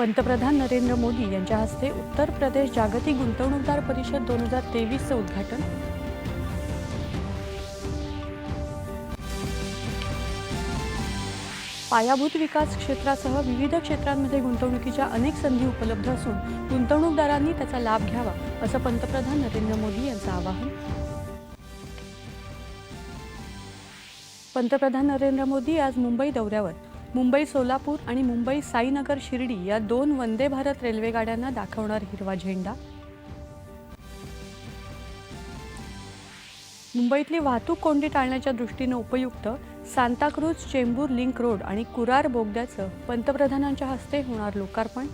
पंतप्रधान नरेंद्र मोदी यांच्या हस्ते उत्तर प्रदेश जागतिक गुंतवणूकदार परिषद 2023चं उद्घाटन. पायाभूत विकास क्षेत्रासह विविध क्षेत्रांमध्ये गुंतवणुकीच्या अनेक संधी उपलब्ध असून गुंतवणूकदारांनी त्याचा लाभ घ्यावा असं पंतप्रधान नरेंद्र मोदी यांचं आवाहन. पंतप्रधान नरेंद्र मोदी आज मुंबई दौऱ्यावर. मुंबई सोलापूर आणि मुंबई साईनगर शिर्डी या 2 वंदे भारत रेल्वे गाड्यांना दाखवणार हिरवा झेंडा. मुंबईतली वाहतूक कोंडी टाळण्याच्या दृष्टीने उपयुक्त सांताक्रूज चेंबूर लिंक रोड आणि कुरार बोगद्याचं पंतप्रधानांच्या हस्ते होणार लोकार्पण.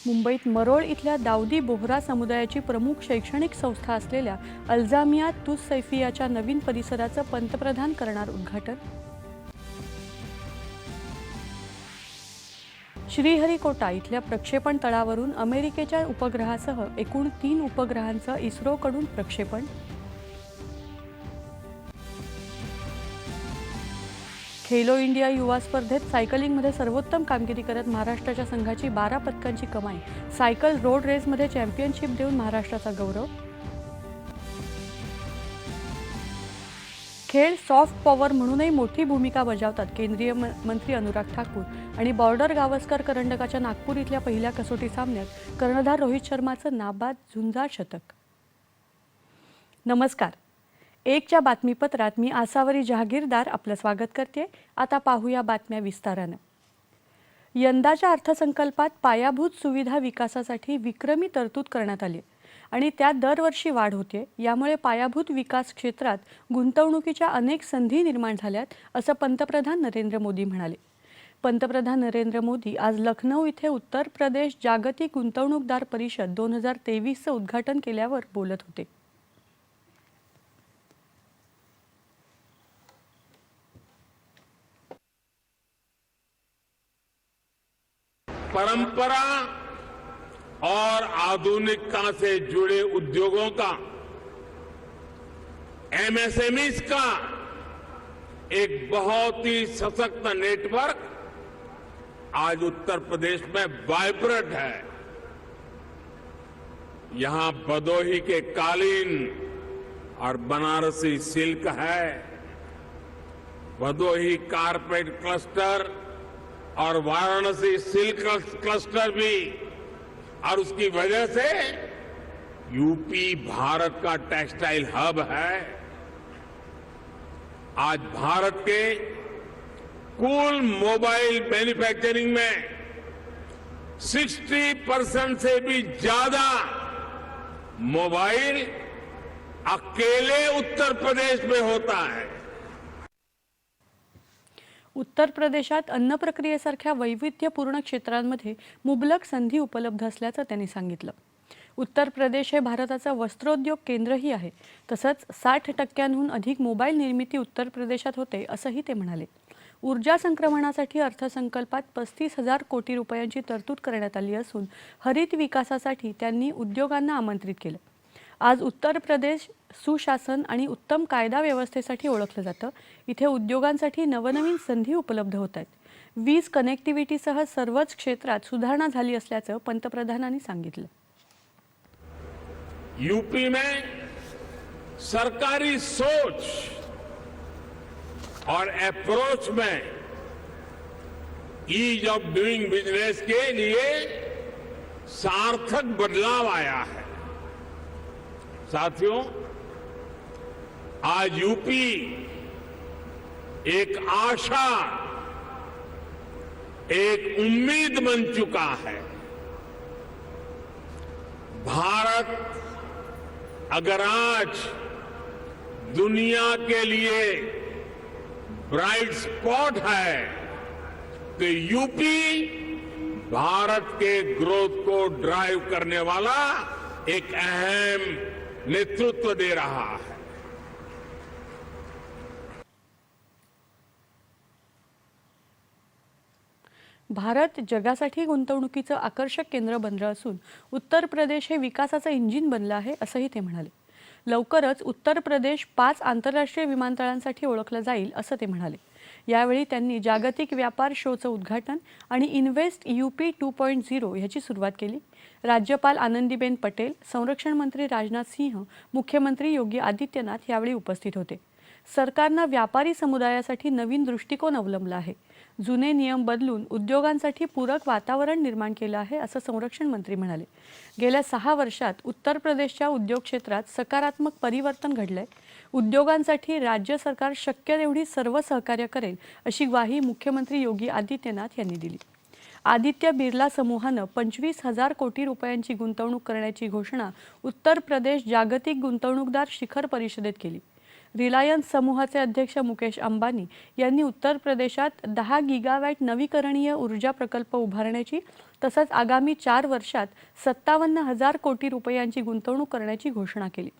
मुंबईत मरोळ इथल्या दाऊदी बोहरा समुदायाची प्रमुख शैक्षणिक संस्था असलेल्या अल्जामिया तुस सैफियाच्या नवीन परिसराचं पंतप्रधान करणार उद्घाटन. श्रीहरिकोटा इथल्या प्रक्षेपण तळावरून अमेरिकेच्या उपग्रहासह एकूण 3 उपग्रहांचं इस्रोकडून प्रक्षेपण. खेलो इंडिया युवा स्पर्धेत सायकलिंगमध्ये सर्वोत्तम कामगिरी करत महाराष्ट्राच्या संघाची 12 पदकांची कमाई. सायकल रोड रेसमध्ये चॅम्पियनशिप देऊन महाराष्ट्राचा गौरव. खेळ सॉफ्ट पॉवर म्हणूनही मोठी भूमिका बजावतात केंद्रीय मंत्री अनुराग ठाकूर. आणि बॉर्डर गावस्कर करंडकाच्या नागपूर इथल्या पहिल्या कसोटी सामन्यात कर्णधार रोहित शर्माचं नाबाद झुंजार शतक. नमस्कार. एकच्या बातमीपत्रात मी आसावरी जहागीरदार आपलं स्वागत करते. आता पाहूया बातम्या विस्तारानं. यंदाच्या अर्थसंकल्पात पायाभूत सुविधा विकासासाठी विक्रमी तरतूद करण्यात आली आणि त्यात दरवर्षी वाढ होते. यामुळे पायाभूत विकास क्षेत्रात गुंतवणुकीच्या अनेक संधी निर्माण झाल्यात असं पंतप्रधान नरेंद्र मोदी म्हणाले. पंतप्रधान नरेंद्र मोदी आज लखनौ इथे उत्तर प्रदेश जागतिक गुंतवणूकदार परिषद 2023चं उद्घाटन केल्यावर बोलत होते. परंपरा और आधुनिकता से जुड़े उद्योगों का, एमएसएमईज का एक बहुत ही सशक्त नेटवर्क आज उत्तर प्रदेश में वाइब्रेंट है. यहां भदोही के कालीन और बनारसी सिल्क है. भदोही कारपेट क्लस्टर और वाराणसी सिल्क क्लस्टर भी, और उसकी वजह से यूपी भारत का टेक्सटाइल हब है. आज भारत के कुल मोबाइल मैन्युफैक्चरिंग में 60% से भी ज्यादा मोबाइल अकेले उत्तर प्रदेश में होता है. उत्तर प्रदेशात अन्न प्रक्रियेसारख्या वैविध्यपूर्ण क्षेत्रांमध्ये मुबलक संधी उपलब्ध असल्याचं त्यांनी सांगितलं. उत्तर प्रदेश हे भारताचं वस्त्रोद्योग केंद्रही आहे. तसंच 60% अधिक मोबाईल निर्मिती उत्तर प्रदेशात होते असंही ते म्हणाले. ऊर्जा संक्रमणासाठी अर्थसंकल्पात 35,000 कोटी रुपयांची तरतूद करण्यात आली असून हरित विकासासाठी त्यांनी उद्योगांना आमंत्रित केलं. आज उत्तर प्रदेश सुशासन आणि उत्तम कायदा व्यवस्थेसाठी ओळखलं जातं. इथे उद्योगांसाठी नवनवीन संधी उपलब्ध होत आहेत. वीज कनेक्टिव्हिटीसह सर्वच क्षेत्रात सुधारणा झाली असल्याचं पंतप्रधानांनी सांगितलं. यूपी में सरकारी सोच और अप्रोच में ईज ऑफ डूइंग बिजनेस के लिए सार्थक बदलाव आया है. साथियों, आज यूपी एक आशा, एक उम्मीद बन चुका है. भारत अगर आज दुनिया के लिए ब्राइट स्पॉट है तो यूपी भारत के ग्रोथ को ड्राइव करने वाला एक अहम नेतृत्व दे रहा है. भारत जगासाठी गुंतवणुकीचं आकर्षक केंद्र बनलं असून उत्तर प्रदेश हे विकासाचं इंजिन बनलं आहे असंही ते म्हणाले. लवकरच उत्तर प्रदेश 5 आंतरराष्ट्रीय विमानतळांसाठी ओळखलं जाईल असं ते म्हणाले. यावेळी त्यांनी जागतिक व्यापार शोचं उद्घाटन आणि इन्व्हेस्ट UP 2.0 ह्याची सुरुवात केली. राज्यपाल आनंदीबेन पटेल, संरक्षण मंत्री राजनाथ सिंह, मुख्यमंत्री योगी आदित्यनाथ यावेळी उपस्थित होते. सरकारनं व्यापारी समुदायासाठी नवीन दृष्टिकोन अवलंबला आहे. जुने नियम बदलून उद्योगांसाठी पूरक वातावरण निर्माण केलं आहे, असं संरक्षण मंत्री म्हणाले. गेल्या 6 वर्षात उत्तर प्रदेशच्या उद्योग क्षेत्रात सकारात्मक परिवर्तन घडलंय. उद्योगांसाठी राज्य सरकार शक्य तेवढी सर्व सहकार्य करेल, अशी ग्वाही मुख्यमंत्री योगी आदित्यनाथ यांनी दिली. आदित्य बिर्ला समूहानं 25,000 कोटी रुपयांची गुंतवणूक करण्याची घोषणा उत्तर प्रदेश जागतिक गुंतवणूकदार शिखर परिषदेत केली. रिलायन्स समूहाचे अध्यक्ष मुकेश अंबानी यांनी उत्तर प्रदेशात 10 गिगावॅट नवीकरणीय ऊर्जा प्रकल्प उभारण्याची तसंच आगामी 4 वर्षात 57,000 कोटी रुपयांची गुंतवणूक करण्याची घोषणा केली.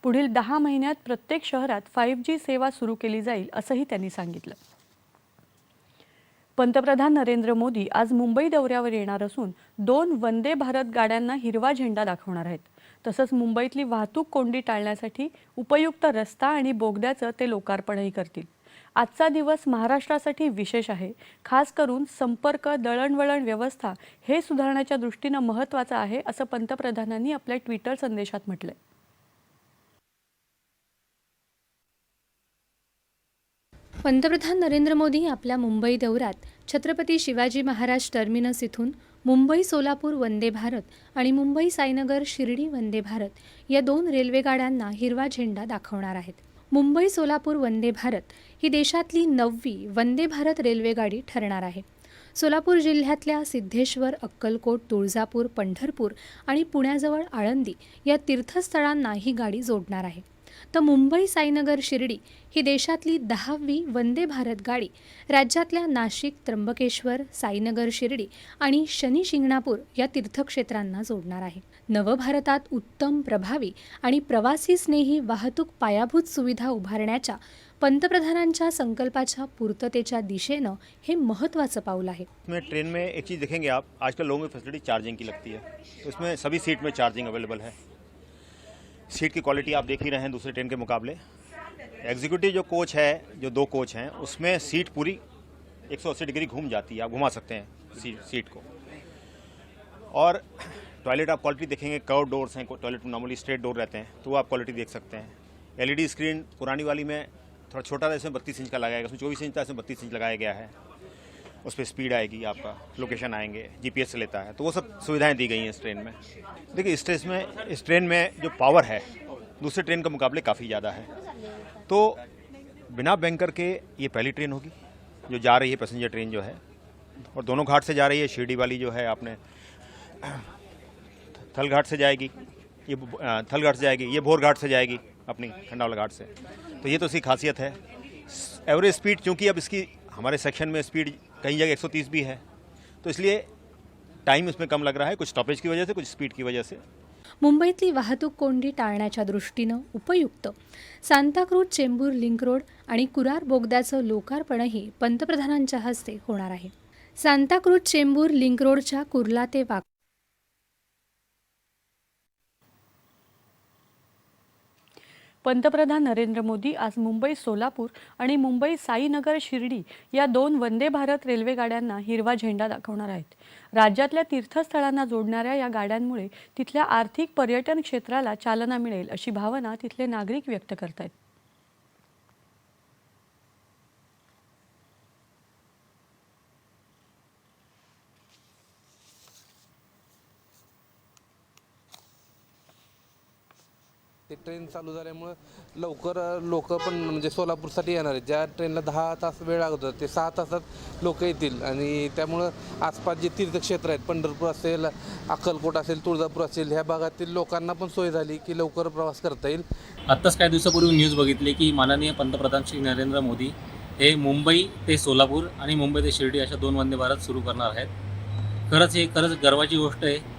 पुढील 10 महिन्यात प्रत्येक शहरात 5G सेवा सुरू केली जाईल, असंही त्यांनी सांगितलं. पंतप्रधान नरेंद्र मोदी आज मुंबई दौऱ्यावर येणार असून 2 वंदे भारत गाड्यांना हिरवा झेंडा दाखवणार आहेत. तसंच मुंबईतली वाहतूक कोंडी टाळण्यासाठी उपयुक्त रस्ता आणि बोगद्याचं ते लोकार्पणही करतील. आजचा दिवस महाराष्ट्रासाठी विशेष आहे. खास करून संपर्क, दळणवळण व्यवस्था हे सुधारण्याच्या दृष्टीनं महत्त्वाचं आहे, असं पंतप्रधानांनी आपल्या ट्विटर संदेशात म्हटलंय. पंतप्रधान नरेंद्र मोदी आपल्या मुंबई दौऱ्यात छत्रपती शिवाजी महाराज टर्मिनस इथून मुंबई सोलापूर वंदे भारत आणि मुंबई साईनगर शिर्डी वंदे भारत या 2 रेल्वे गाड्यांना हिरवा झेंडा दाखवणार आहेत. मुंबई सोलापूर वंदे भारत ही देशातली 9वी वंदे भारत रेल्वेगाडी ठरणार आहे. सोलापूर जिल्ह्यातल्या सिद्धेश्वर, अक्कलकोट, तुळजापूर, पंढरपूर आणि पुण्याजवळ आळंदी या तीर्थस्थळांना ही गाडी जोडणार आहे. तर मुंबई साईनगर शिर्डी ही देशातली 10वी वंदे भारत गाडी राज्यातल्या नाशिक, त्र्यंबकेश्वर, साईनगर शिर्डी आणि शनी शिंगणापूर या तीर्थक्षेत्रांना जोडणार आहे. नवभारतात उत्तम, प्रभावी आणि प्रवासी स्नेही वाहतूक पायाभूत सुविधा उभारण्याच्या पंतप्रधानांच्या संकल्पाच्या पूर्ततेच्या दिशेनं हे महत्त्वाचं पाऊल आहे. इसमें ट्रेन में एक चीज़ देखेंगे आप, आजकल लोगों में फैसिलिटी चार्जिंग की लगती है, तो इसमें सभी सीट में चार्जिंग अवेलेबल है. सीट की क्वालिटी आप देख ही रहे हैं दूसरे ट्रेन के मुकाबले. एग्जीक्यूटिव जो कोच है, जो 2 कोच हैं, उसमें सीट पूरी 180 डिग्री घूम जाती है, आप घुमा सकते हैं सीट को. और टॉयलेट आप क्वालिटी देखेंगे, कर्व डोर्स हैं, टॉयलेट में नॉर्मली स्ट्रेट डोर रहते हैं, तो वो आप क्वालिटी देख सकते हैं. LED स्क्रीन पुरानी वाली में थोड़ा छोटा था, इसमें 32 इंच का लगाया गया, उसमें 24 इंच था, इसमें 32 इंच लगाया गया है. उस पर स्पीड आएगी, आपका लोकेशन आएंगे, GPS से लेता है, तो वो सब सुविधाएं दी गई हैं इस ट्रेन में. देखिए इस ट्रेन में जो पावर है दूसरे ट्रेन के मुकाबले काफ़ी ज़्यादा है. तो बिना बैंकर के ये पहली ट्रेन होगी जो जा रही है, पैसेंजर ट्रेन जो है, और दोनों घाट से जा रही है. शिरडी वाली जो है आपने थल घाट से जाएगी, ये भोर घाट से जाएगी अपनी खंडावला घाट से. तो ये तो इसकी खासियत है. एवरेज स्पीड, क्योंकि अब इसकी हमारे सेक्शन में स्पीड कई जगह 130 भी है, तो इसलिए टाइम इसमें कम लग रहा है, कुछ स्टॉपेज की वजह से, कुछ स्पीड की वजह से. मुंबईतली वाहतूक कोंडी टाळण्याच्या दृष्टीनं उपयुक्त सांताक्रूज चेंबूर लिंक रोड आणि कुरार बोगद्याचं लोकार्पणही पंतप्रधानांच्या हस्ते होणार आहे. सांताक्रूज चेंबूर लिंक रोडच्या कुर्ला ते पंतप्रधान नरेंद्र मोदी आज मुंबई सोलापूर आणि मुंबई साईनगर शिर्डी या 2 वंदे भारत रेल्वे गाड्यांना हिरवा झेंडा दाखवणार आहेत. राज्यातल्या तीर्थस्थळांना जोडणाऱ्या या गाड्यांमुळे तिथल्या आर्थिक पर्यटन क्षेत्राला चालना मिळेल, अशी भावना तिथले नागरिक व्यक्त करतायत. ते ट्रेन चालू झाल्यामुळं लवकर लोक पण म्हणजे सोलापूरसाठी येणार आहेत. ज्या ट्रेनला 10 तास वेळ लागत होता ते 6 तासात लोक येतील. आणि त्यामुळं आसपास जे तीर्थक्षेत्र आहेत, पंढरपूर असेल, अक्कलकोट असेल, तुळजापूर असेल, ह्या भागातील लोकांना पण सोय झाली की लवकर प्रवास करता येईल. आत्ताच काही दिवसापूर्वी न्यूज बघितली की माननीय पंतप्रधान श्री नरेंद्र मोदी हे मुंबई ते सोलापूर आणि मुंबई ते शिर्डी अशा 2 वंदे भारत सुरू करणार आहेत. खरंच गर्वाची गोष्ट आहे.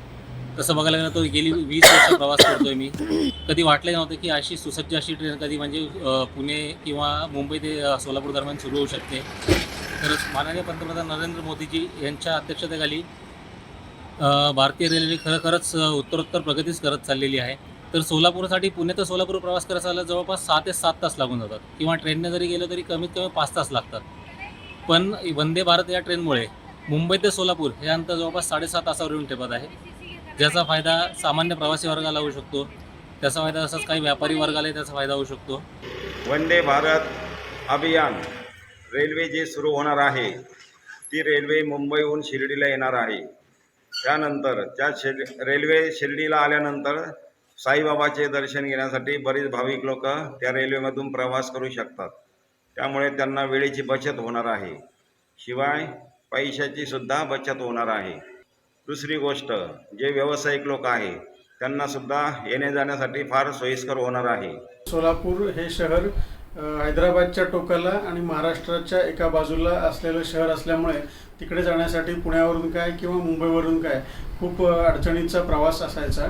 तसं बघायला गेलं तर गेली 20 वर्ष प्रवास करतोय मी. कधी वाटलं नव्हतं की अशी सुसज्ज अशी ट्रेन कधी म्हणजे पुणे किंवा मुंबई ते सोलापूर दरम्यान सुरू होऊ शकते. खरंच माननीय पंतप्रधान नरेंद्र मोदीजी यांच्या अध्यक्षतेखाली भारतीय रेल्वे खरंच उत्तरोत्तर प्रगतीच करत चाललेली आहे. तर सोलापूरसाठी पुणे ते सोलापूर प्रवास करायला जवळपास 6 ते 7 तास लागून जातात, किंवा ट्रेनने जरी गेलं तरी कमीत कमी 5 तास लागतात. पण वंदे भारत या ट्रेनमुळे मुंबई ते सोलापूर हे अंतर जवळपास 7.5 तासावर येऊन ठेपत आहे, ज्याचा फायदा सामान्य प्रवासी वर्गाला होऊ शकतो. त्याचा फायदा तसंच काही व्यापारी वर्गालाही त्याचा फायदा होऊ शकतो. वंदे भारत अभियान रेल्वे जी सुरू होणार आहे ती रेल्वे मुंबईहून शिर्डीला येणार आहे. त्यानंतर रेल्वे शिर्डीला आल्यानंतर साईबाबाचे दर्शन घेण्यासाठी बरेच भाविक लोक त्या रेल्वेमधून प्रवास करू शकतात. त्यामुळे त्यांना वेळेची बचत होणार आहे, शिवाय पैशाची सुद्धा बचत होणार आहे. दुसरी गोष्ट, जे व्यावसायिक लोक आहे त्यांना सुद्धा येणे जाण्यासाठी फार सोयीस्कर होणार आहे. सोलापूर हे शहर हैदराबादच्या टोकाला आणि महाराष्ट्राच्या एका बाजूला असलेलं शहर असल्यामुळे तिकडे जाण्यासाठी पुण्यावरून काय किंवा मुंबईवरून काय खूप अडचणीचा प्रवास असायचा.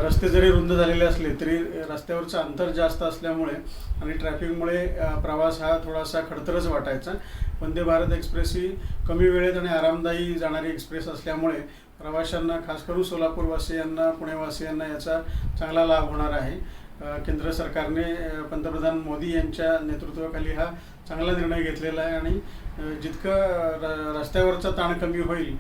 रस्ते जरी रुंद झालेले असले तरी रस्त्यावरचं अंतर जास्त असल्यामुळे आणि ट्रॅफिकमुळे प्रवास हा थोडासा खडतरच वाटायचा. वंदे भारत एक्सप्रेस ही कमी वेळेत आणि आरामदायी जाणारी एक्सप्रेस असल्यामुळे प्रवाशांना, खास करून सोलापूरवासियांना, पुणेवासियांना याचा चांगला लाभ होणार आहे. केंद्र सरकारने पंतप्रधान मोदी यांच्या नेतृत्वाखाली हा चांगला निर्णय घेतलेला आहे आणि जितकं रस्त्यावरचा ताण कमी होईल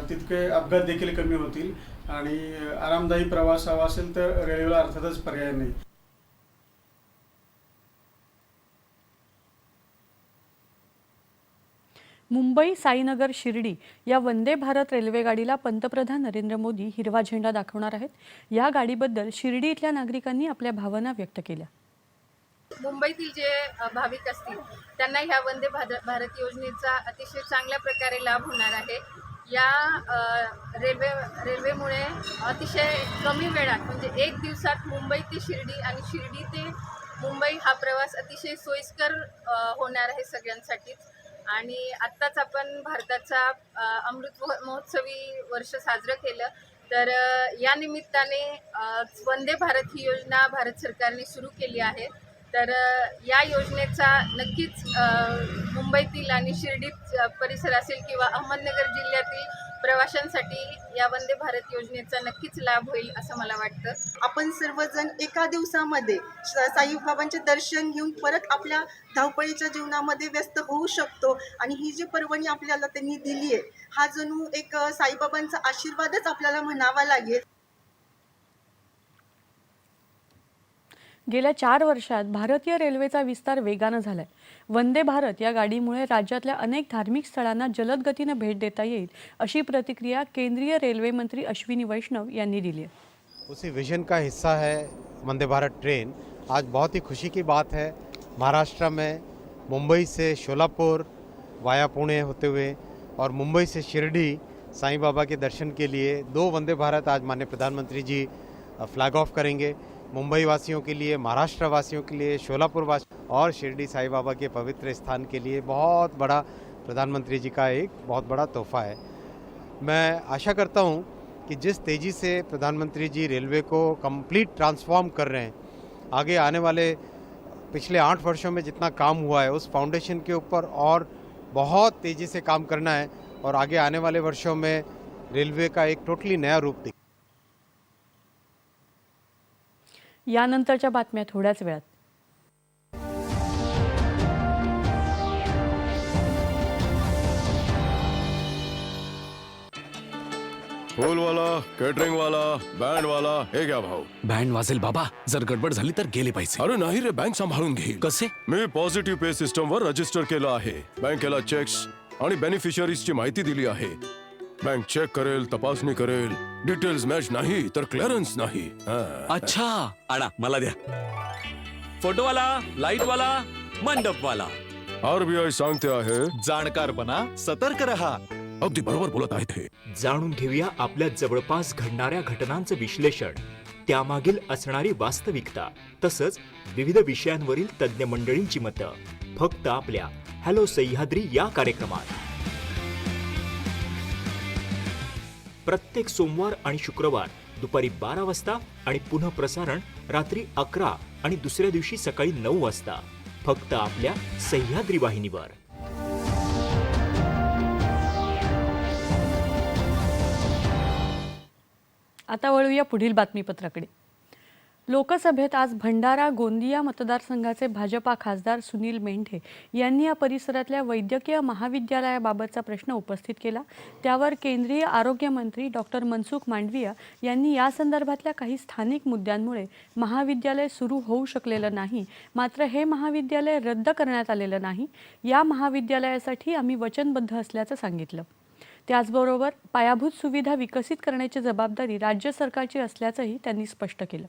तितके अपघात देखील कमी होतील आणि आरामदायी प्रवास हवा असेल तर रेल्वेला अर्थातच पर्याय नाही. मुंबई साईनगर शिर्डी या वंदे भारत रेल्वेगाडीला पंतप्रधान नरेंद्र मोदी हिरवा झेंडा दाखवणार आहेत. या गाडीबद्दल शिर्डी इथल्या नागरिकांनी आपल्या भावना व्यक्त केल्या. मुंबईतील जे भाविक असतील त्यांना ह्या वंदे भारत योजनेचा अतिशय चांगल्या प्रकारे लाभ होणार आहे. या रेल्वेमुळे अतिशय कमी वेळात म्हणजे 1 दिवसात मुंबई ते शिर्डी आणि शिर्डी ते मुंबई हा प्रवास अतिशय सोयीस्कर होणार आहे सगळ्यांसाठीच. आणि आत्ताच आपण भारताचा अमृत महोत्सवी वर्ष साजरं केलं, तर या निमित्ताने वंदे भारत ही योजना भारत सरकारने सुरू केली आहे. तर या योजनेचा नक्कीच मुंबईतील आणि शिर्डी परिसर असेल किंवा अहमदनगर जिल्ह्यातील प्रवाशांसाठी या वंदे भारत योजनेचा नक्कीच लाभ होईल असं मला वाटतं. आपण सर्वजण एका दिवसामध्ये साईबाबांचे दर्शन घेऊन परत आपल्या धावपळीच्या जीवनामध्ये व्यस्त होऊ शकतो आणि ही जी पर्वणी आपल्याला त्यांनी दिली आहे हा जणू एक साईबाबांचा आशीर्वादच आपल्याला म्हणावा लागेल. गेल्या 4 वर्षात भारतीय रेल्वेचा विस्तार वेगानं झालाय. वंदे भारत या गाडीमुळे राज्यातल्या अनेक धार्मिक स्थळांना जलद गतीनं भेट देता येईल अशी प्रतिक्रिया केंद्रीय रेल्वे मंत्री अश्विनी वैष्णव यांनी दिली आहे. उसी विजन का हिस्सा है वंदे भारत ट्रेन. आज बहुत ही खुशी की बात है, महाराष्ट्र में मुंबई से शोलापुर वाया पुणे होते हुए और मुंबई से शिरडी साईं बाबा के दर्शन के लिए 2 वंदे भारत आज माननीय प्रधानमंत्री जी फ्लैग ऑफ करेंगे. मुंबई वासियों के लिए, महाराष्ट्र वासियों के लिए, शोलापुर वासियों और शिरडी साईं बाबा के पवित्र स्थान के लिए बहुत बड़ा प्रधानमंत्री जी का एक बहुत बड़ा तोहफा है. मैं आशा करता हूं कि जिस तेज़ी से प्रधानमंत्री जी रेलवे को कंप्लीट ट्रांसफॉर्म कर रहे हैं, आगे आने वाले पिछले 8 वर्षों में जितना काम हुआ है उस फाउंडेशन के ऊपर और बहुत तेज़ी से काम करना है और आगे आने वाले वर्षों में रेलवे का एक टोटली नया रूप दिखेगा. यानंतरच्या बातम्या थोड्याच वेळात. फूल वाला, केटरिंग वाला, बँड वाला, हे घ्या भाऊ. बँड वाजेल बाबा, जर गडबड झाली तर गेले पैसे. अरे नाही रे, बँक सांभाळून घेईल. कसे? मी पॉझिटिव्ह पे सिस्टम वर रजिस्टर केलं आहे. बँकेला चेक्स आणि बेनिफिशियरीजची माहिती दिली आहे. बँक चेक करेल, तपासणी करेल, डिटेल्स मॅच नाही तर क्लिअरन्स नाही. अच्छा, आणा मला द्या. फोटोवाला, लाईटवाला, मंडपवाला. आरबीआय सांगते आहे, जाणकार बना, सतर्क रहा. अगदी बरोबर बोलत आहेत हे. जाणून घेऊया आपल्या जवळपास घडणाऱ्या घटनांचं विश्लेषण, त्यामागील असणारी वास्तविकता तसंच विविध विषयांवरील तज्ज्ञ मंडळींची मतं फक्त आपल्या हॅलो सह्याद्री या कार्यक्रमात. प्रत्येक सोमवार आणि शुक्रवार दुपारी 12 वाजता आणि पुन्हा प्रसारण रात्री 11 आणि दुसऱ्या दिवशी सकाळी 9 वाजता फक्त आपल्या सह्याद्री वाहिनीवर. आता वळूया पुढील बातमीपत्राकडे. लोकसभेत आज भंडारा गोंदिया मतदारसंघाचे भाजपा खासदार सुनील मेंढे यांनी या परिसरातल्या वैद्यकीय महाविद्यालयाबाबतचा प्रश्न उपस्थित केला. त्यावर केंद्रीय आरोग्य मंत्री डॉक्टर मनसुख मांडविया यांनी या संदर्भातल्या काही स्थानिक मुद्द्यांमुळे महाविद्यालय सुरू होऊ शकलेलं नाही, मात्र हे महाविद्यालय रद्द करण्यात आलेलं नाही. या महाविद्यालयासाठी आम्ही वचनबद्ध असल्याचं सांगितलं. त्याचबरोबर पायाभूत सुविधा विकसित करण्याची जबाबदारी राज्य सरकारची असल्याचंही त्यांनी स्पष्ट केलं.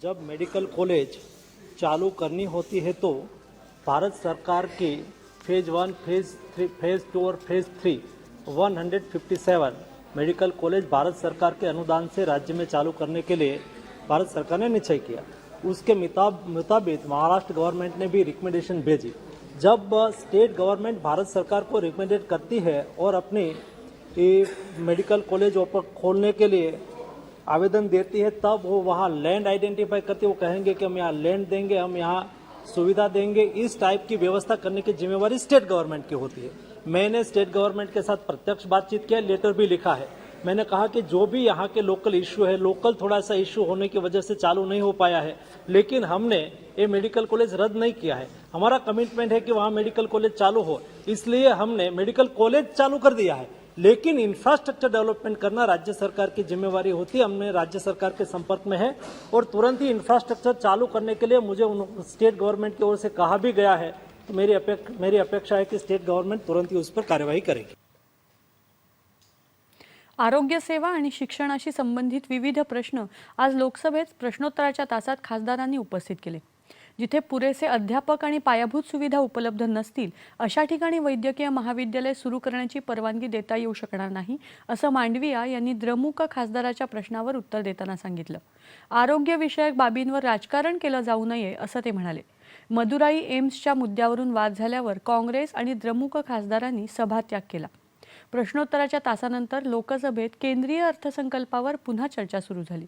जब मेडिकल कॉलेज चालू करनी होती है तो भारत सरकार की फेज़ 1, फेज़ 3, फेज़ 2 और फेज़ 3 157 मेडिकल कॉलेज भारत सरकार के अनुदान से राज्य में चालू करने के लिए भारत सरकार ने निश्चय किया. उसके मुताबिक महाराष्ट्र गवर्नमेंट ने भी रिकमेंडेशन भेजी. जब स्टेट गवर्नमेंट भारत सरकार को रिकमेंडेड करती है और अपनी मेडिकल कॉलेज खोलने के लिए आवेदन देती है, तब वो वहाँ लैंड आइडेंटिफाई करते, वो कहेंगे कि हम यहाँ लैंड देंगे, हम यहाँ सुविधा देंगे. इस टाइप की व्यवस्था करने की जिम्मेवारी स्टेट गवर्नमेंट की होती है. मैंने स्टेट गवर्नमेंट के साथ प्रत्यक्ष बातचीत किया, लेटर भी लिखा है. मैंने कहा कि जो भी यहाँ के लोकल इश्यू है, लोकल थोड़ा सा इश्यू होने की वजह से चालू नहीं हो पाया है, लेकिन हमने ये मेडिकल कॉलेज रद्द नहीं किया है. हमारा कमिटमेंट है कि वहाँ मेडिकल कॉलेज चालू हो, इसलिए हमने मेडिकल कॉलेज चालू कर दिया है. लेकिन इंफ्रास्ट्रक्चर डेवलपमेंट करना राज्य सरकार की जिम्मेवारी होती है. हमने राज्य सरकार के संपर्क में है और तुरंत ही इंफ्रास्ट्रक्चर चालू करने के लिए मुझे स्टेट गवर्नमेंट की ओर से कहा भी गया है. तो मेरी अपेक्षा है कि स्टेट गवर्नमेंट तुरंत ही उस पर कार्यवाही करेगी. आरोग्य सेवा आणि शिक्षणाशी संबंधित विविध प्रश्न आज लोकसभेत प्रश्नोत्तराच्या तासात खासदारांनी उपस्थित केले. जिथे पुरेसे अध्यापक आणि पायाभूत सुविधा उपलब्ध नसतील अशा ठिकाणी वैद्यकीय महाविद्यालय सुरू करण्याची परवानगी देता येऊ शकणार नाही, असं मांडविया यांनी द्रमुक खासदाराच्या प्रश्नावर उत्तर देताना सांगितलं. आरोग्यविषयक बाबींवर राजकारण केलं जाऊ नये असं ते म्हणाले. मदुराई एम्सच्या मुद्द्यावरून वाद झाल्यावर काँग्रेस आणि द्रमुक खासदारांनी सभात्याग केला. प्रश्नोत्तराच्या तासानंतर लोकसभेत केंद्रीय अर्थसंकल्पावर पुन्हा चर्चा सुरू झाली.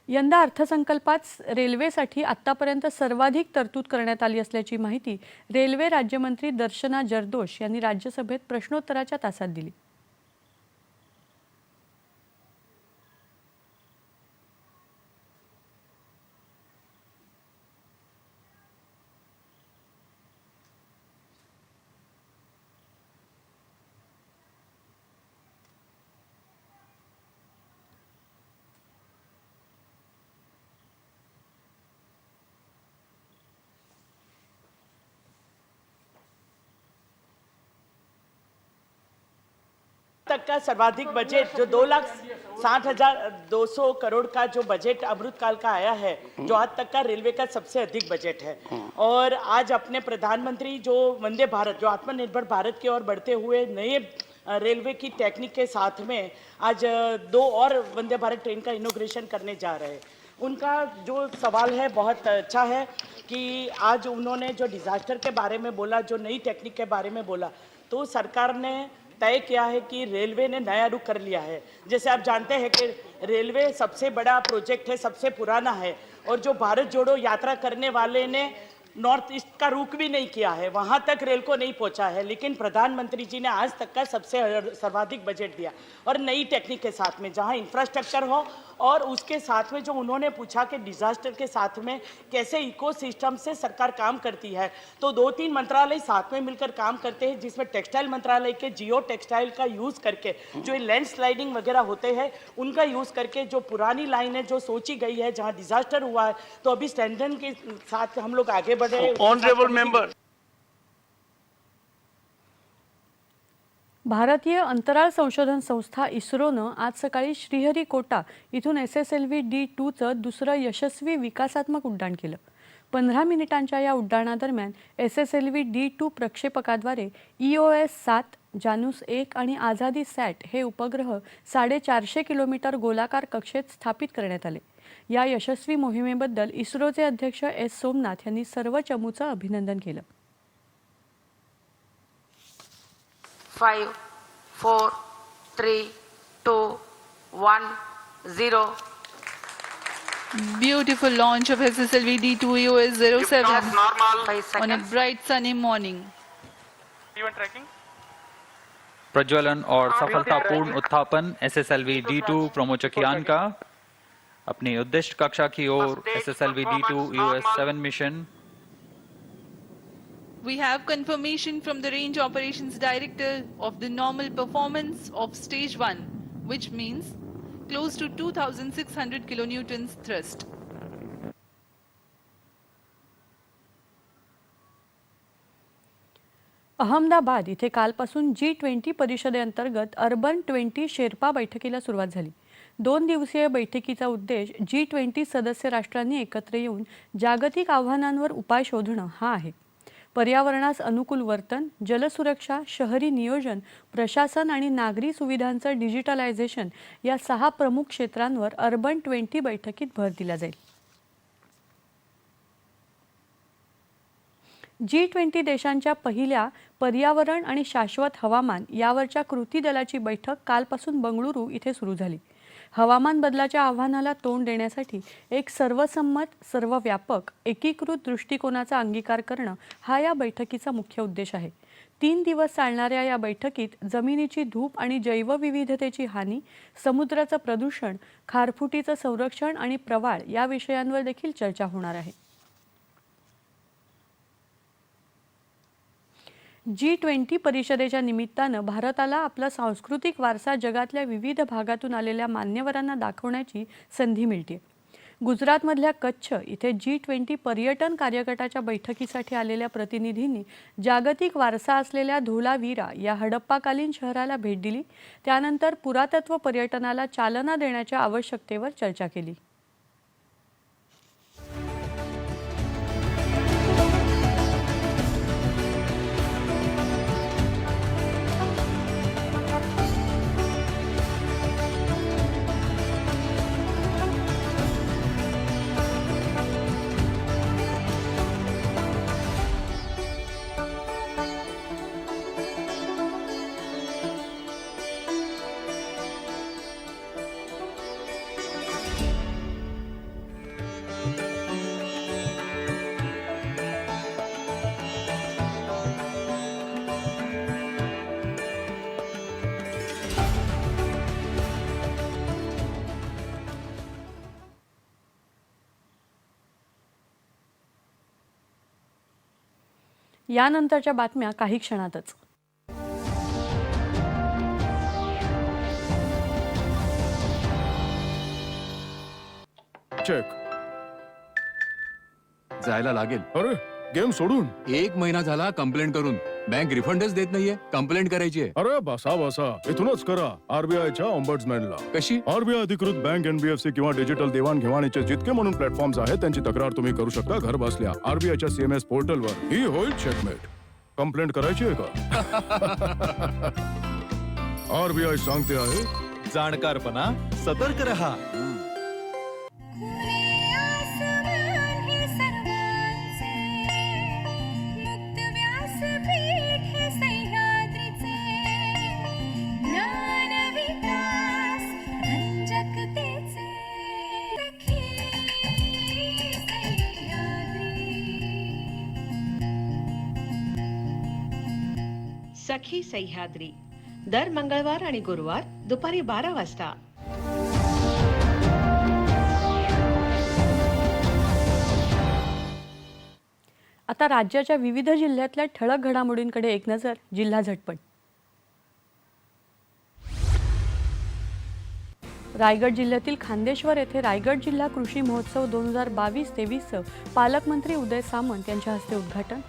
यंदा अर्थसंकल्पात रेल्वेसाठी आतापर्यंत सर्वाधिक तरतूद करण्यात आली असल्याची माहिती रेल्वे राज्यमंत्री दर्शना जरदोश यांनी राज्यसभेत प्रश्नोत्तराच्या तासात दिली. तक का सर्वाधिक बजट जो 2,60,200 करोड़ का जो बजट अमृतकाल का आया है, जो आज तक का रेलवे का सबसे अधिक बजट है. और आज अपने प्रधानमंत्री जो वंदे भारत, जो आत्मनिर्भर भारत की ओर बढ़ते हुए नए रेलवे की टेक्निक के साथ में आज 2 और वंदे भारत ट्रेन का इनॉग्रेशन करने जा रहे हैं. उनका जो सवाल है बहुत अच्छा है कि आज उन्होंने जो डिजास्टर के बारे में बोला, जो नई टेक्निक के बारे में बोला, तो सरकार ने तय किया है कि रेलवे ने नया रुख कर लिया है. जैसे आप जानते हैं कि रेलवे सबसे बड़ा प्रोजेक्ट है, सबसे पुराना है, और जो भारत जोड़ो यात्रा करने वाले ने नॉर्थ ईस्ट का रुख भी नहीं किया है, वहाँ तक रेल को नहीं पहुँचा है. लेकिन प्रधानमंत्री जी ने आज तक का सबसे सर्वाधिक बजट दिया और नई टेक्निक के साथ में, जहाँ इंफ्रास्ट्रक्चर हो और उसके साथ में जो उन्होंने पूछा कि डिजास्टर के साथ में कैसे इकोसिस्टम से सरकार काम करती है, तो 2-3 मंत्रालय साथ में मिलकर काम करते हैं, जिसमें टेक्सटाइल मंत्रालय के जियो टेक्सटाइल का यूज़ करके जो लैंड स्लाइडिंग वगैरह होते हैं उनका यूज़ करके जो पुरानी लाइन है जो सोची गई है, जहाँ डिजास्टर हुआ है, तो अभी स्टैंडर्ड के साथ हम लोग आगे बढ़ रहे हैं. ऑनरेबल मेंबर, भारतीय अंतराळ संशोधन संस्था इस्रोनं आज सकाळी श्रीहरिकोटा इथून SSLV D2चं दुसरं यशस्वी विकासात्मक उड्डाण केलं. 15 मिनिटांच्या या उड्डाणादरम्यान SSLV D2 प्रक्षेपकाद्वारे EOS-7, जानूस 1 आणि आझादी सॅट हे उपग्रह 450 किलोमीटर गोलाकार कक्षेत स्थापित करण्यात आले. या यशस्वी मोहिमेबद्दल इस्रोचे अध्यक्ष S. सोमनाथ यांनी सर्व चमूचं अभिनंदन केलं. 5, 4, 3, 2, 1, 0. Beautiful launch of SSLV D2 EOS-07 on a bright sunny morning. Even tracking. प्रज्वलन और सफलतापूर्ण उत्थापन SSLV D2 प्रोमोचकियान का अपनी उद्दिष्ट कक्षा की ओर SSLV D2 US 7 मिशन। We have confirmation from the Range Operations Director of the normal performance of Stage 1, which means close to 2,600 kilonewtons thrust. Ahmedabad इथे कालपासून G20 परिषदेअंतर्गत अर्बन 20 शेर्पा बैठकीला सुरुवात झाली। 2 दिवसीय बैठकीचा उद्देश G20 सदस्य राष्ट्रांनी एकत्र येऊन जागतिक आव्हानांवर उपाय शोधणं हा आहे। पर्यावरणास अनुकूल वर्तन, जलसुरक्षा, शहरी नियोजन, प्रशासन आणि नागरी सुविधांचं डिजिटलायझेशन या 6 प्रमुख क्षेत्रांवर अर्बन 20 बैठकीत भर दिला जाईल। G20 देशांच्या पहिल्या पर्यावरण आणि शाश्वत हवामान यावरच्या कृती दलाची बैठक कालपासून बंगळुरू इथे सुरू झाली। हवामान बदलाच्या आव्हानाला तोंड देण्यासाठी एक सर्वसंमत, सर्वव्यापक, एकीकृत दृष्टिकोनाचा अंगीकार करणं हा या बैठकीचा मुख्य उद्देश आहे। 3 दिवस चालणाऱ्या या बैठकीत जमिनीची धूप आणि जैवविविधतेची हानी, समुद्राचं प्रदूषण, खारफुटीचं संरक्षण आणि प्रवाळ या विषयांवर देखील चर्चा होणार आहे। G20 परिषदेच्या निमित्तानं भारताला आपला सांस्कृतिक वारसा जगातल्या विविध भागातून आलेल्या मान्यवरांना दाखवण्याची संधी मिळते। गुजरातमधल्या कच्छ इथे G20 पर्यटन कार्यगटाच्या बैठकीसाठी आलेल्या प्रतिनिधींनी जागतिक वारसा असलेल्या धोलावीरा या हडप्पाकालीन शहराला भेट दिली। त्यानंतर पुरातत्व पर्यटनाला चालना देण्याच्या आवश्यकतेवर चर्चा केली। यानंतरच्या बातम्या काही क्षणातच। चेक जायला लागेल। अरे गेम सोडून 1 महिना झाला कंप्लेंट करून, बँक रिफंडच देत नाहीये। कंप्लेंट करायची आहे। अरे बसा इथूनच करा आरबीआयच्या ऑम्बड्समॅनला। कशी? आरबीआय अधिकृत बँक, NBFC किंवा डिजिटल देवाणघेवाणीचे जितके म्हणून प्लॅटफॉर्म्स आहेत त्यांची तक्रार तुम्ही करू शकता घर बसल्या आरबीआयच्या CMS पोर्टलवर। ही होईल चेकमेट। कंप्लेंट करायची आहे का? आरबीआय सांगते आहे, जाणकारपणा, सतर्क रहा। सखी सह्याद्री दर मंगळवार आणि गुरुवार दुपारी 12 वाजता। आता राज्याच्या विविध जिल्ह्यातल्या ठळक घडामोडींकडे एक नजर। जिल्हा झटपट। रायगड जिल्ह्यातील खांदेश्वर येथे रायगड जिल्हा कृषी महोत्सव 2022-23 पालकमंत्री उदय सामंत यांच्या हस्ते उद्घाटन।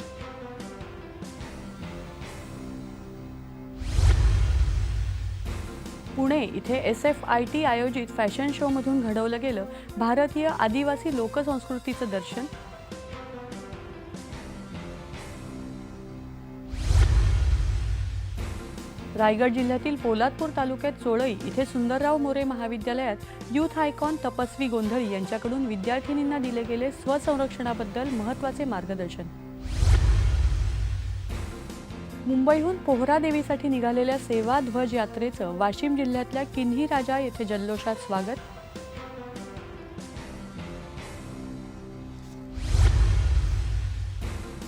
पुणे इथे SFIT आयोजित फॅशन शो मधून घडवलं गेलं भारतीय आदिवासी लोकसंस्कृतीचं दर्शन। रायगड जिल्ह्यातील पोलादपूर तालुक्यात चोळई इथे सुंदरराव मोरे महाविद्यालयात यूथ आयकॉन तपस्वी गोंधळी यांच्याकडून विद्यार्थिनींना दिले गेले स्वसंरक्षणाबद्दल महत्त्वाचे मार्गदर्शन। मुंबईहून पोहरादेवीसाठी निघालेल्या सेवा ध्वज यात्रेचं वाशिम जिल्ह्यातल्या किन्ही राजा येथे जल्लोषात स्वागत।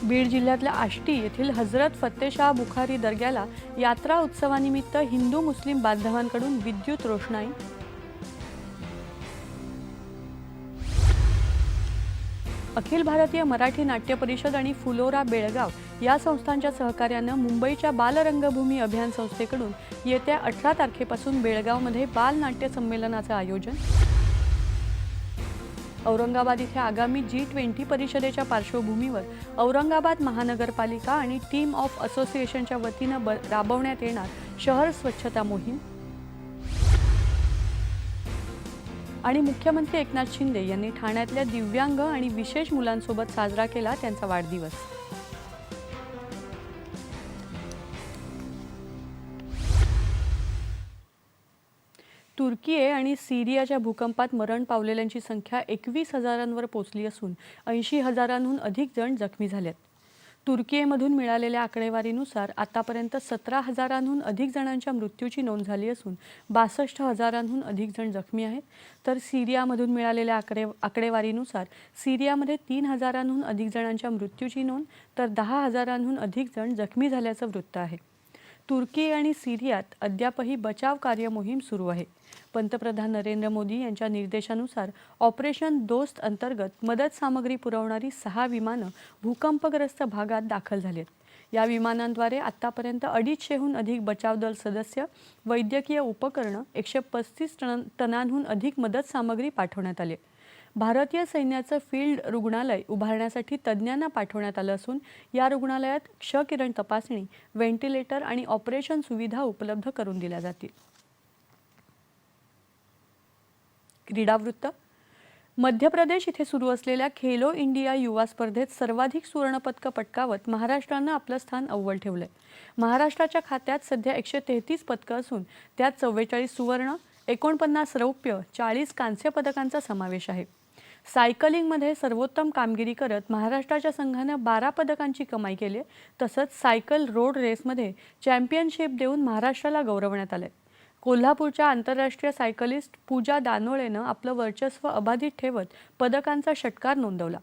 बीड जिल्ह्यातल्या आष्टी येथील हजरत फत्तेशाह बुखारी दर्ग्याला यात्रा उत्सवानिमित्त हिंदू मुस्लिम बांधवांकडून विद्युत रोषणाई. अखिल भारतीय मराठी नाट्य परिषद आणि फुलोरा बेळगाव या संस्थांच्या सहकार्यानं मुंबईच्या बालरंगभूमी अभियान संस्थेकडून येत्या 18 तारखेपासून बेळगावमध्ये बाल नाट्य संमेलनाचं आयोजन. औरंगाबाद इथे आगामी G20 परिषदेच्या पार्श्वभूमीवर औरंगाबाद महानगरपालिका आणि टीम ऑफ असोसिएशनच्या वतीनं राबवण्यात येणार शहर स्वच्छता मोहीम. आणि मुख्यमंत्री एकनाथ शिंदे यांनी ठाण्यातल्या दिव्यांग आणि विशेष मुलांसोबत साजरा केला त्यांचा वाढदिवस. तुर्की आणि सिरियाच्या भूकंपात मरण पावलेल्यांची संख्या 21,000 पोहोचली असून 80,000 अधिक जण जखमी झालेत. तुर्कीमधून मिळालेल्या आकडेवारीनुसार आतापर्यंत 17,000 अधिक जणांच्या मृत्यूची नोंद झाली असून 62,000 अधिक जण जखमी आहेत. तर सिरियामधून मिळालेल्या आकडेवारीनुसार सिरियामध्ये 3,000 अधिक जणांच्या मृत्यूची नोंद तर 10,000 अधिक जण जखमी झाल्याचं वृत्त आहे. तुर्की आणि सिरियात अद्यापही बचाव कार्य मोहीम सुरू आहे. पंतप्रधान नरेंद्र मोदी यांच्या निर्देशानुसार ऑपरेशन दोस्त अंतर्गत मदत सामग्री पुरवणारी 6 विमानं भूकंपग्रस्त भागात दाखल झालीत. या विमानांद्वारे आतापर्यंत 250हून अधिक बचाव दल सदस्य, वैद्यकीय उपकरणं, 135 टनांहून अधिक मदत सामग्री पाठवण्यात आली. भारतीय सैन्याचं फील्ड रुग्णालय उभारण्यासाठी तज्ज्ञांना पाठवण्यात आलं असून या रुग्णालयात क्षकिरण तपासणी, व्हेंटिलेटर आणि ऑपरेशन सुविधा उपलब्ध करून दिल्या जातील. क्रीडावृत्त. मध्य प्रदेश इथे सुरू असलेल्या खेलो इंडिया युवा स्पर्धेत सर्वाधिक सुवर्णपदकं पटकावत महाराष्ट्रानं आपलं स्थान अव्वल ठेवलंय. महाराष्ट्राच्या खात्यात सध्या 133 पदकं असून त्यात 44 सुवर्ण, 49 रौप्य, 40 कांस्य पदकांचा समावेश आहे. सायकलिंगमध्ये सर्वोत्तम कामगिरी करत महाराष्ट्राच्या संघानं 12 पदकांची कमाई केली. तसंच सायकल रोड रेसमध्ये चॅम्पियनशिप देऊन महाराष्ट्राला गौरवण्यात आलंय. कोल्हापूरच्या आंतरराष्ट्रीय सायकलिस्ट पूजा दानोळेनं आपलं वर्चस्व अबाधित ठेवत पदकांचा षटकार नोंदवला.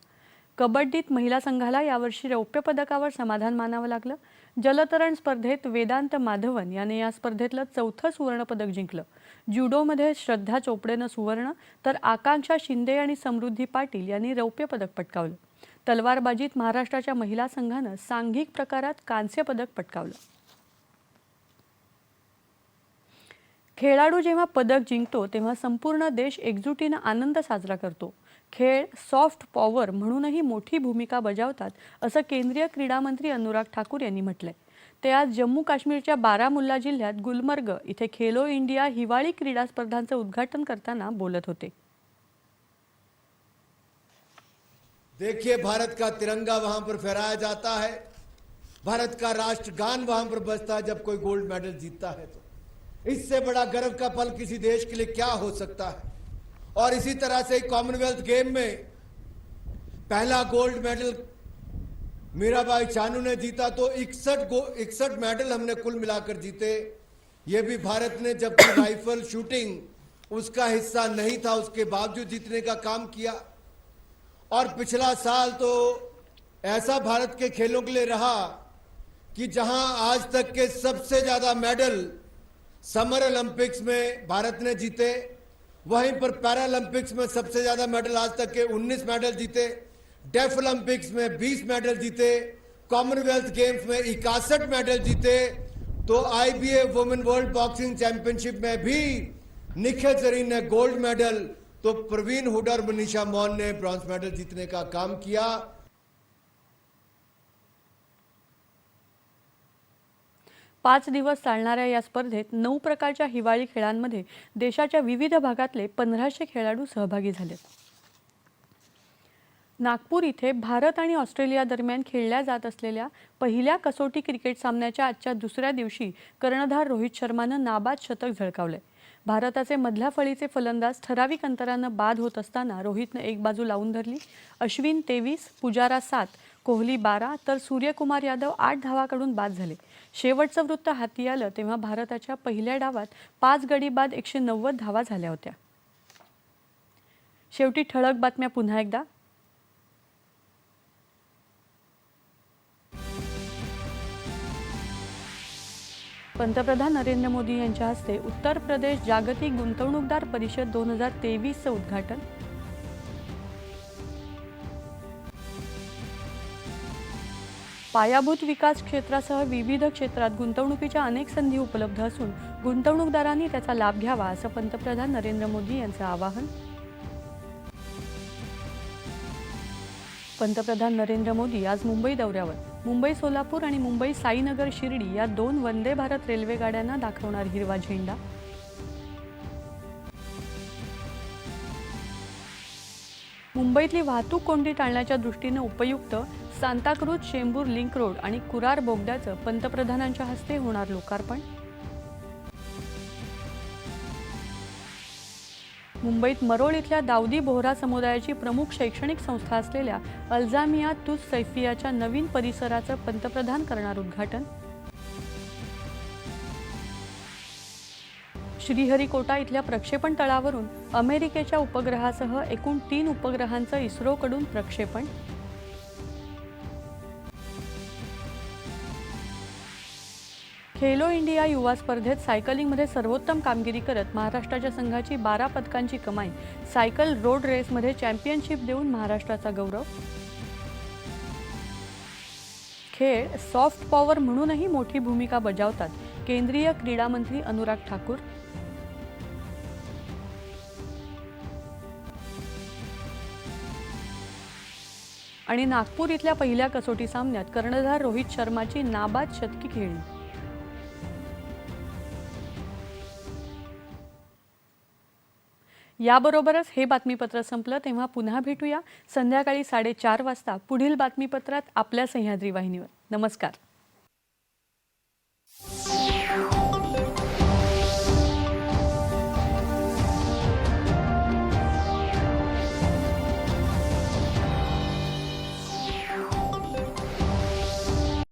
कबड्डीत महिला संघाला यावर्षी रौप्य पदकावर समाधान मानावं लागलं. जलतरण स्पर्धेत वेदांत माधवन याने या स्पर्धेतलं 4थं सुवर्णपदक जिंकलं. जुडोमध्ये श्रद्धा चोपडेनं सुवर्ण तर आकांक्षा शिंदे आणि समृद्धी पाटील यांनी रौप्य पदक पटकावलं. तलवारबाजीत महाराष्ट्राच्या महिला संघानं सांघिक प्रकारात कांस्य पदक पटकावलं. खेळाडू जेव्हा पदक जिंकतो तेव्हा संपूर्ण देश एकजुटीनं आनंद साजरा करतो. खेळ सॉफ्ट पॉवर म्हणूनही मोठी भूमिका बजावतात असं केंद्रीय क्रीडा मंत्री अनुराग ठाकूर यांनी म्हटलंय. ते आज जम्मू काश्मीरच्या बारामुल्ला जिल्ह्यात गुलमर्ग इथे खेलो इंडिया हिवाळी क्रीडा स्पर्धांचं उद्घाटन करताना बोलत होते. देखिए, भारत का तिरंगा वहां पर फहराया जाता है, भारत का राष्ट्रगान वहां पर बजता है जब कोई गोल्ड मेडल जीतता है. तो इससे बड़ा गर्व का पल किसी देश के लिए क्या हो सकता है. और इसी तरह से कॉमनवेल्थ गेम में पहला गोल्ड मेडल मीराबाई चानू ने जीता. तो 61 मेडल हमने कुल मिलाकर जीते. ये भी भारत ने, जबकि राइफल शूटिंग उसका हिस्सा नहीं था, उसके बावजूद जीतने का काम किया. और पिछला साल तो ऐसा भारत के खेलों के लिए रहा कि जहां आज तक के सबसे ज्यादा मेडल समर ओलंपिक्स में भारत ने जीते, वहीं पर पैरालंपिक्स में सबसे ज्यादा मेडल आज तक के 19 मेडल जीते, डेफ ओलंपिक्स में 20 मेडल जीते, कॉमनवेल्थ गेम्स में 61 मेडल जीते. तो IBA women world boxing championship में भी निखिल जरीन ने गोल्ड मेडल, तो प्रवीण हुडा और मनीषा मौन ने ब्रॉन्ज मेडल जीतने का काम किया. 5 दिवस चालणाऱ्या या स्पर्धेत 9 प्रकारच्या हिवाळी खेळांमध्ये देशाच्या विविध भागातले 1500 खेळाडू सहभागी झालेत. नागपूर इथे भारत आणि ऑस्ट्रेलिया दरम्यान खेळल्या जात असलेल्या पहिल्या कसोटी क्रिकेट सामन्याच्या आजच्या दुसऱ्या दिवशी कर्णधार रोहित शर्मानं नाबाद शतक झळकावलंय. भारताचे मधल्या फळीचे फलंदाज ठराविक अंतरानं बाद होत असताना रोहितनं एक बाजू लावून धरली. अश्विन 23, पुजारा 7, कोहली 12 तर सूर्यकुमार यादव 8 धावाकडून बाद झाले. शेवटचं वृत्त हाती आलं तेव्हा भारताच्या पहिल्या डावात 5 गडी बाद 190 धावा झाल्या होत्या. शेवटी ठळक बातम्या पुन्हा एकदा. पंतप्रधान नरेंद्र मोदी यांच्या हस्ते उत्तर प्रदेश जागतिक गुंतवणूकदार परिषद 2023चं उद्घाटन. पायाभूत विकास क्षेत्रासह विविध क्षेत्रात गुंतवणुकीच्या अनेक संधी उपलब्ध असून गुंतवणूकदारांनी त्याचा लाभ घ्यावा असं पंतप्रधान नरेंद्र मोदी यांचं आवाहन. पंतप्रधान नरेंद्र मोदी आज मुंबई दौऱ्यावर. मुंबई सोलापूर आणि मुंबई साईनगर शिर्डी या 2 वंदे भारत रेल्वे गाड्यांना दाखवणार हिरवा झेंडा. मुंबईतली वाहतूक कोंडी टाळण्याच्या दृष्टीने उपयुक्त सांताक्रूज चेंबूर लिंक रोड आणि कुरार बोगद्याचं पंतप्रधानांच्या हस्ते होणार लोकार्पण. मुंबईत मरोळ इथल्या दाऊदी बोहरा समुदायाची प्रमुख शैक्षणिक संस्था असलेल्या अल्जामिया तुस सैफियाच्या नवीन परिसराचं पंतप्रधान करणार उद्घाटन. श्रीहरिकोटा इथल्या प्रक्षेपण तळावरून अमेरिकेच्या उपग्रहासह एकूण 3 उपग्रहांचं इस्रोकडून प्रक्षेपण. खेलो इंडिया युवा स्पर्धेत सायकलिंगमध्ये सर्वोत्तम कामगिरी करत महाराष्ट्राच्या संघाची 12 पदकांची कमाई. सायकल रोड रेसमध्ये चॅम्पियनशिप देऊन महाराष्ट्राचा गौरव. खेळ सॉफ्ट पॉवर म्हणूनही मोठी भूमिका बजावतात, केंद्रीय क्रीडा मंत्री अनुराग ठाकूर. आणि नागपूर इथल्या पहिल्या कसोटी सामन्यात कर्णधार रोहित शर्माची नाबाद शतकी खेळली. याबरोबरच हे बातमीपत्र संपलं. तेव्हा पुन्हा भेटूया संध्याकाळी 4:30 वाजता पुढील बातमीपत्रात आपल्या सह्याद्री वाहिनीवर. नमस्कार.